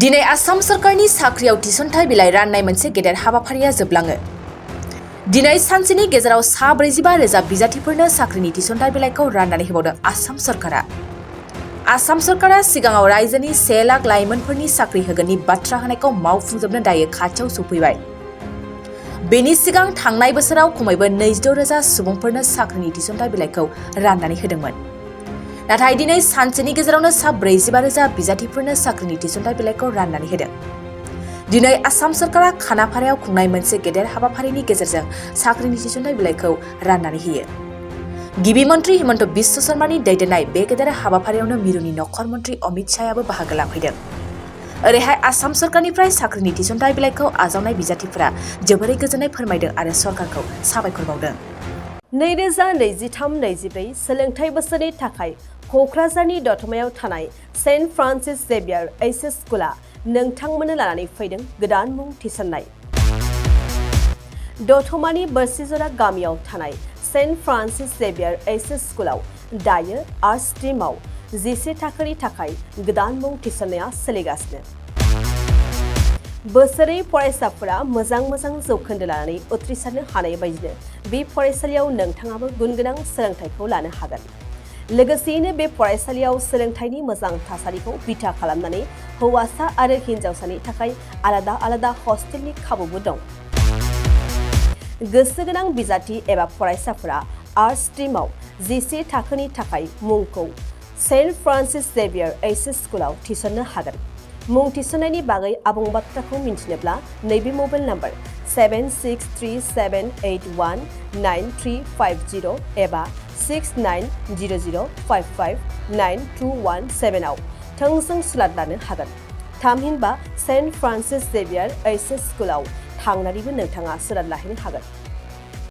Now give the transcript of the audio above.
दिनै आसाम सरकारनि साख्रियाव थिसनथाइ बिलाइ राननाय मोनसे गेदेर हाबाफारिया जोबलाङो। दिनै सानसेनि गेजेराव 45,000 बिजाथिफोरनो साख्रिनि थिसनथाइ बिलाइखौ राननानै होबावदों आसाम सरकारा। आसाम सरकारा सिगाङाव रायजोनि 1 लाख लाइमोनफोरनि साख्रि होगोननि बाथ्रा होनायखौ मावफुंजोबनो दायो खाथियाव सफैबाय। बेनि सिगां थांनाय बोसोराव खमैबो 26,000 सुबुंफोरनो साख्रिनि थिसनथाइ बिलाइखौ राननानै होदोंमोन। नाथाय दिनै सानसेनि गेजेरावनो 45,000 बिजाथिफोरनो साख्रिनि थिसनथाइ बिलाइखौ राननानै होदों। दिनै आसाम सरकारा खानापारायाव खुंनाय मोनसे गेदेर हाबाफारिनि गेजेरजों साख्रिनि थिसनथाइ बिलाइखौ राननानै होयो। गिबि मन्त्रि हिमन्त बिश्व शर्मानि दैदेननाय बे गेदेर हाबाफारियावनो मिरुनि नखर मन्त्रि अमित शाहयाबो बाहागो लाफैदों। ओरैहाय आसाम सरकारनिफ्राय साख्रिनि थिसनथाइ बिलाइखौ आजावनाय बिजाथिफोरा जोबोरै गोजोननाय फोरमायदों आरो सरकारखौ साबायखर बावदों। 2023-24 सोलोंथाइ बोसोरनि थाखाय क'क्राझारनि दतमायाव थानाय सेन्ट फ्रान्सिस जेभियार एइचएस स्कुला नोंथांमोननो लानानै फैदों गोदान मुं थिसननाय। दतमानि बोरसिजरा गामियाव थानाय सेन्ट फ्रान्सिस जेभियार एइचएस स्कुलाव दायो आर्ट्स स्ट्रीमाव 11 थाखोनि थाखाय गोदान मुं थिसननाया सोलिगासिनो। बोसोरै फरायसाफोरा मोजां जौखोन्दो लानानै उथ्रिसारनो हानाय बायदिनो बे फरायसालियाव नोंथाङाबो गुनगोनां सोलोंथाइखौ लानो हागोन। लोगोसेयैनो बे फरायसालियाव सोलोंथाइनि मोजां थासारिखौ बिथा खालामनानै हौवासा आरो हिन्जावसानि थाखाय आलादा हस्टेलनि खाबुबो दं। गोसो गोनां बिजाथि एबा फरायसाफोरा आर्ट्स स्ट्रीमाव 11 थाखोनि थाखाय मुंखौ सेन्ट फ्रान्सिस जेभियार एइचएस स्कुलाव थिसननो हागोन। मुं थिसननायनि बागै आबुं बाथ्राखौ मिन्थिनोब्ला नैबे मबाइल नम्बर 7637819350 एबा 6900559217 आव थोंजों सुलाद लानो हागोन। थामहिनबा सेन्ट फ्रान्सिस जेभियार एइचएस स्कुलाव थांनानैबो नोंथाङा सुलाद लाहैनो हागोन।